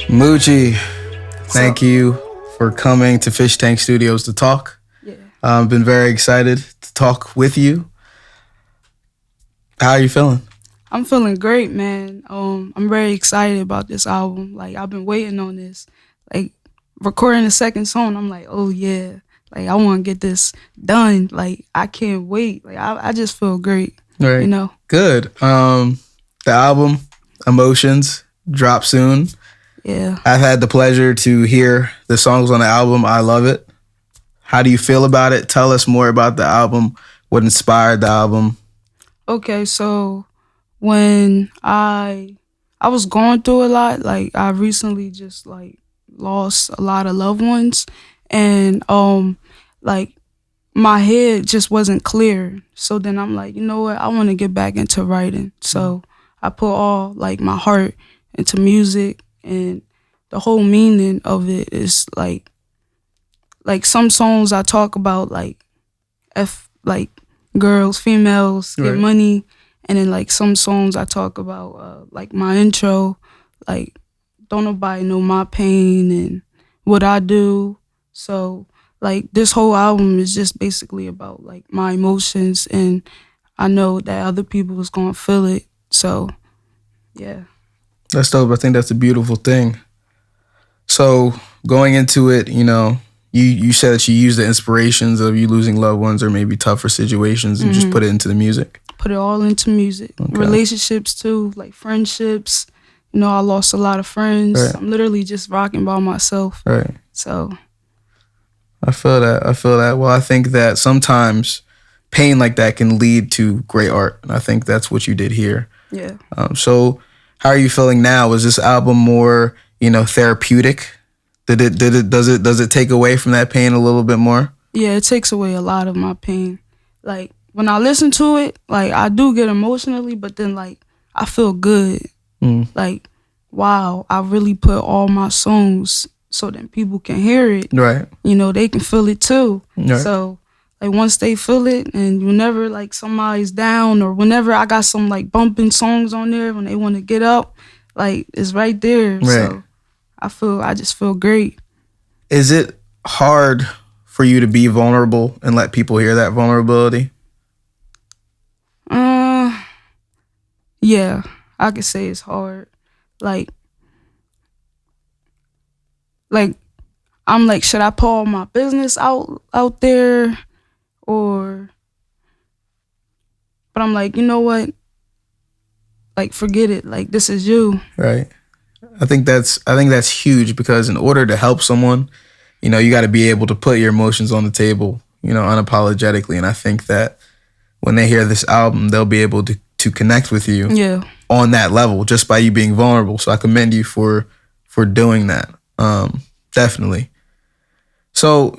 Moochii, thank you for coming to Fish Tank Studios to talk. Yeah. I've been very excited to talk with you. How are you feeling? I'm feeling great, man. I'm very excited about this album. Like, I've been waiting on this. Like, recording the second song, I'm like, oh yeah. Like, I want to get this done. Like, I can't wait. Like, I just feel great. Right. You know? Good. The album, Emotions, drop soon. Yeah. I've had the pleasure to hear the songs on the album. I love it. How do you feel about it? Tell us more about the album. What inspired the album? Okay, so when I was going through a lot, like I recently just like lost a lot of loved ones, and like my head just wasn't clear. So then I'm like, you know what? I want to get back into writing. So I put all like my heart into music, and the whole meaning of it is like some songs I talk about like like girls, females get Right. money, and then like some songs I talk about like my intro, like don't nobody know my pain and what I do. So like this whole album is just basically about like my emotions, and I know that other people is gonna feel it. So yeah. That's dope. I think that's a beautiful thing. So going into it, you said that you use the inspirations of you losing loved ones or maybe tougher situations and just put it into the music. Put it all into music. Okay. Relationships too, like friendships. You know, I lost a lot of friends. Right. I'm literally just rocking by myself. Right. So I feel that. Well, I think that sometimes pain like that can lead to great art. And I think that's what you did here. yeah. So how are you feeling now? Is this album more, therapeutic? Does it take away from that pain a little bit more? Yeah, it takes away a lot of my pain. Like when I listen to it, like I do get emotionally, but then like I feel good. Like, wow, I really put all my songs so that people can hear it. Right. You know, they can feel it too. Right. So like once they feel it, and whenever like somebody's down, or whenever I got some like bumping songs on there when they want to get up, like it's right there. Right. So I just feel great. Is it hard for you to be vulnerable and let people hear that vulnerability? Yeah, I could say it's hard. Like I'm like, should I put all my business out there, or? But I'm like, you know what? Like, forget it. Like, this is you. Right. I think that's huge, because in order to help someone, you got to be able to put your emotions on the table, unapologetically. And I think that when they hear this album, they'll be able to connect with you on that level just by you being vulnerable. So I commend you for doing that. Definitely. So,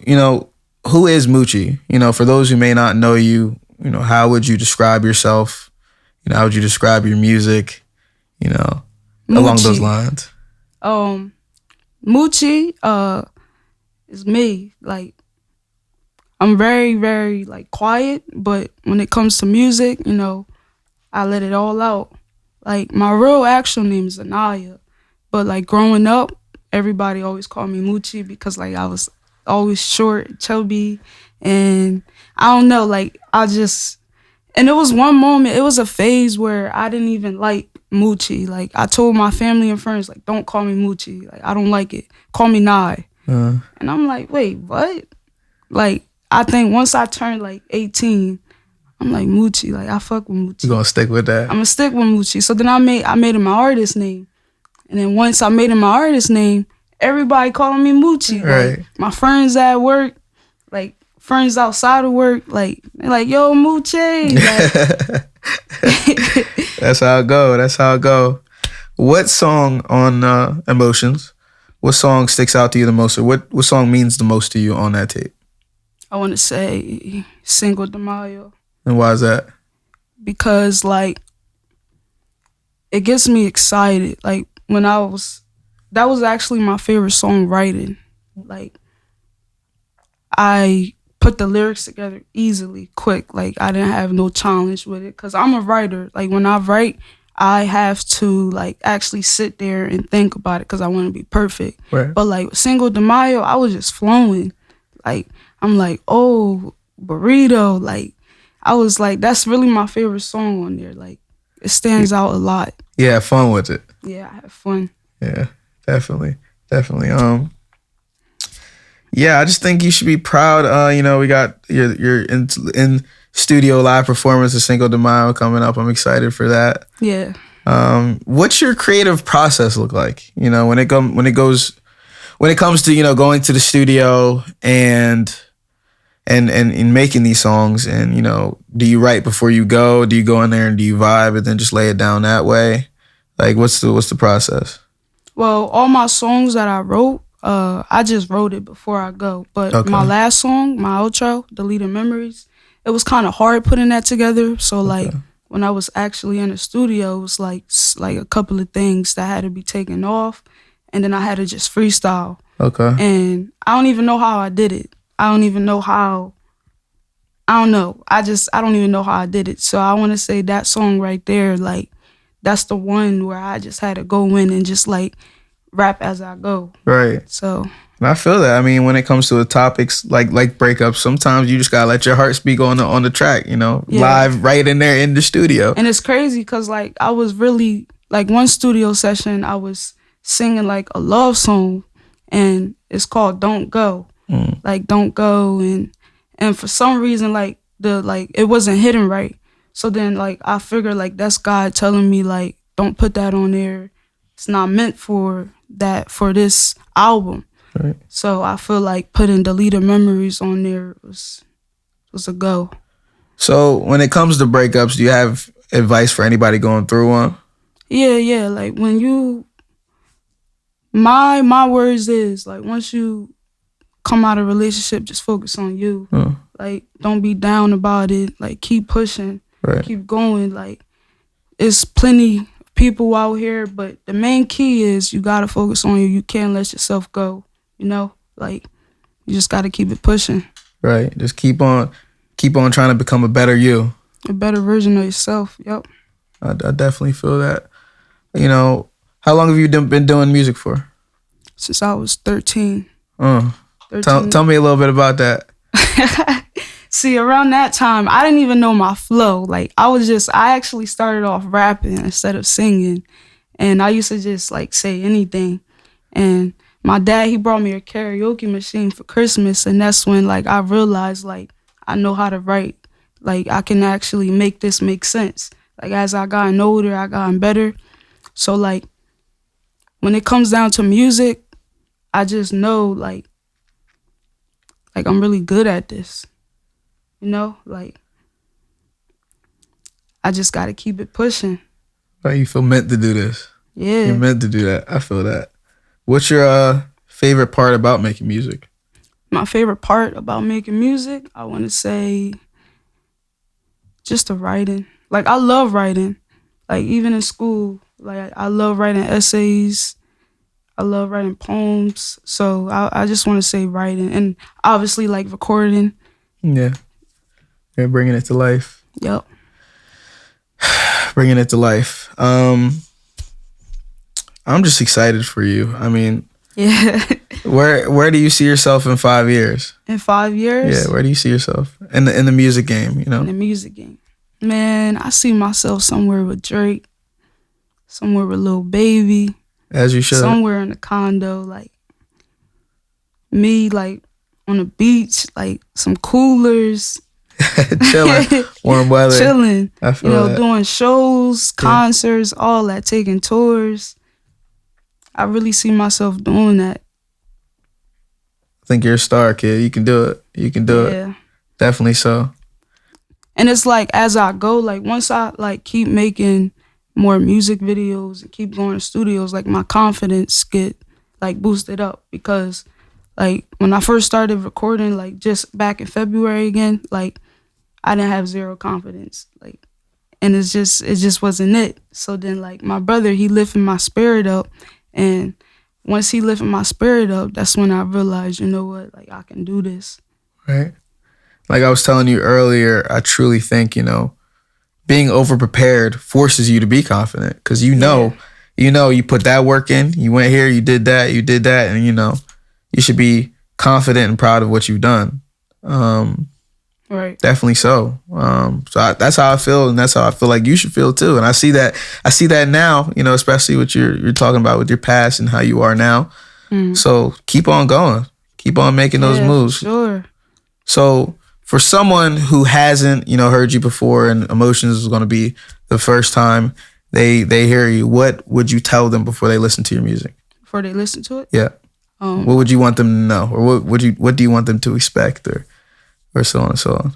who is Moochii? For those who may not know you, how would you describe yourself? How would you describe your music? Along those lines. Moochii is me. Like, I'm very, very like quiet, but when it comes to music, I let it all out. Like, my real actual name is Anaya, but like growing up, everybody always called me Moochii because like I was always short, chubby, and I don't know, like and it was one moment, it was a phase where I didn't even like Moochii. Like I told my family and friends, like, don't call me Moochii. Like I don't like it. Call me Nye. And I'm like, wait, what? Like I think once I turned like 18, I'm like Moochii. Like I fuck with Moochii. You gonna stick with that? I'm gonna stick with Moochii. So then I made it my artist name. And then once I made it my artist name, everybody calling me Moochii. Right. Like my friends at work, like friends outside of work, like they're like, yo, Moochii. Like, That's how it go. What song on Emotions? What song sticks out to you the most, or what song means the most to you on that tape? I want to say Cinco de Mayo. And why is that? Because like it gets me excited. Like that was actually my favorite song writing. Like I put the lyrics together easily, quick. Like I didn't have no challenge with it because I'm a writer. Like when I write, I have to like actually sit there and think about it because I want to be perfect. Right. But like with Cinco de Mayo, I was just flowing. Like I'm like, oh, burrito. Like I was like, that's really my favorite song on there. Like it stands out a lot. Yeah, have fun with it. Yeah, I have fun. Yeah, definitely. Yeah, I just think you should be proud. We got your in studio live performance of Cinco de Mayo coming up. I'm excited for that. Yeah. What's your creative process look like? When it comes to going to the studio and making these songs, and do you write before you go? Do you go in there and do you vibe and then just lay it down that way? Like, what's the process? Well, all my songs that I wrote, I just wrote it before I go. But Okay. my last song, my outro, Deleted Memories, it was kind of hard putting that together. So like when I was actually in the studio, it was like a couple of things that had to be taken off, and then I had to just freestyle. Okay. And I don't even know how I did it. I don't even know how. I don't know. I don't even know how I did it. So I want to say that song right there, like that's the one where I just had to go in and just like rap as I go. Right. So. And I feel that. I mean, when it comes to the topics like breakups, sometimes you just gotta let your heart speak on the track. Live right in there in the studio. And it's crazy because like I was really like one studio session, I was singing like a love song, and it's called "Don't Go." Like "Don't Go," and for some reason like it wasn't hitting right. So then like I figured like that's God telling me like don't put that on there. It's not meant for this album. Right. So I feel like putting Deleted Memories on there was a go. So when it comes to breakups, do you have advice for anybody going through one? Yeah. Like when you, my words is like once you come out of a relationship, just focus on you. Like don't be down about it. Like keep pushing, keep going. Like it's plenty of people out here, but the main key is you gotta focus on you. You can't let yourself go. Like you just gotta keep it pushing. Right. Just keep on trying to become a better you. A better version of yourself. Yep. I definitely feel that. How long have you been doing music for? Since I was 13. 13. Tell me a little bit about that. See, around that time, I didn't even know my flow. Like I actually started off rapping instead of singing. And I used to just like say anything. And my dad, he brought me a karaoke machine for Christmas, and that's when like I realized like I know how to write. Like I can actually make this make sense. Like as I gotten older, I gotten better. So like when it comes down to music, I just know like I'm really good at this. Like I just gotta keep it pushing. Right, you feel meant to do this. Yeah. You're meant to do that. I feel that. What's your favorite part about making music? My favorite part about making music, I want to say just the writing. Like I love writing. Like even in school, like I love writing essays. I love writing poems. So I just want to say writing, and obviously like recording. Yeah. You're bringing it to life. Yep. Bringing it to life. I'm just excited for you. I mean, yeah. Where do you see yourself in 5 years? In 5 years? Yeah, where do you see yourself in the music game? In the music game, man, I see myself somewhere with Drake, somewhere with Lil Baby. As you should. Somewhere in a condo, like me, like on the beach, like some coolers. Chilling, warm weather. Chilling. I feel that. Doing shows, concerts, all that, taking tours. I really see myself doing that. I think you're a star, kid. You can do it. You can do it. Definitely so. And it's like as I go, like once I like keep making more music videos and keep going to studios, like my confidence get like boosted up, because like when I first started recording, like just back in February again, like I didn't have zero confidence, like, and it just wasn't it. So then like my brother, he lifted my spirit up, and once he lifted my spirit up, that's when I realized, you know what, like I can do this. Right. Like I was telling you earlier, I truly think, being over prepared forces you to be confident because you put that work in, you went here, you did that, and you should be confident and proud of what you've done. Right. Definitely so. That's how I feel, and that's how I feel like you should feel too. And I see that now, especially what you're talking about with your past and how you are now. So keep on going, keep on making those moves. Sure. So for someone who hasn't, heard you before, and Emotions is going to be the first time they hear you, what would you tell them before they listen to your music? Before they listen to it? Yeah. What would you want them to know, or what do you want them to expect, or so on and so on?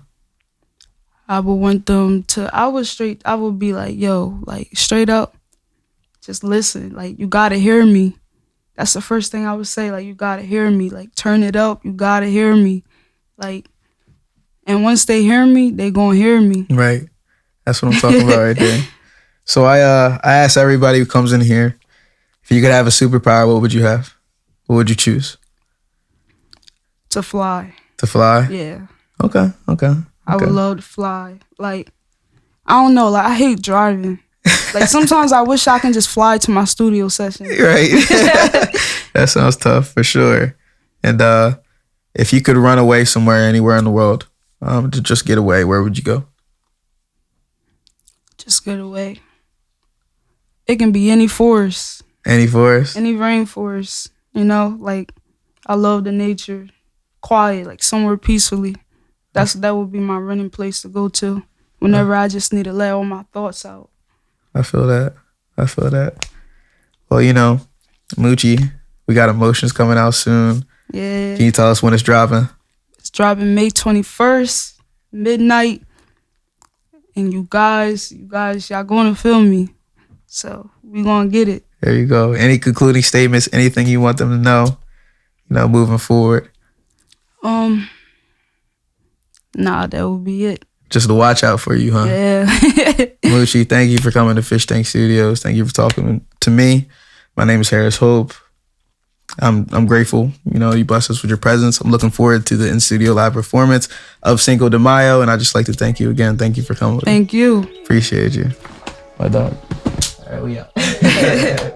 I would want them to. I would be like, yo, like straight up, just listen. Like you gotta hear me. That's the first thing I would say. Like you gotta hear me. Like turn it up. You gotta hear me. Like, and once they hear me, they gonna hear me. Right. That's what I'm talking about right there. So I ask everybody who comes in here, if you could have a superpower, what would you have? What would you choose? To fly. To fly? Yeah. Okay. I would love to fly. Like, I don't know. Like, I hate driving. Like, sometimes I wish I can just fly to my studio session. Right. That sounds tough for sure. And if you could run away somewhere, anywhere in the world, to just get away, where would you go? Just get away. It can be any forest. Any forest? Any rainforest. Like, I love the nature. Quiet, like somewhere peacefully. That would be my running place to go to whenever I just need to let all my thoughts out. I feel that. Well, Moochii, we got Emotions coming out soon. Yeah. Can you tell us when it's dropping? It's dropping May 21st, midnight. And you guys, y'all going to feel me. So we going to get it. There you go. Any concluding statements, anything you want them to know, moving forward? Nah, that would be it. Just to watch out for you, huh? Yeah. Moochii, thank you for coming to Fish Tank Studios. Thank you for talking to me. My name is Harris Hope. I'm grateful. You blessed us with your presence. I'm looking forward to the in-studio live performance of Cinco de Mayo, and I'd just like to thank you again. Thank you for coming. Thank you. Appreciate you. My dog. All right, we out.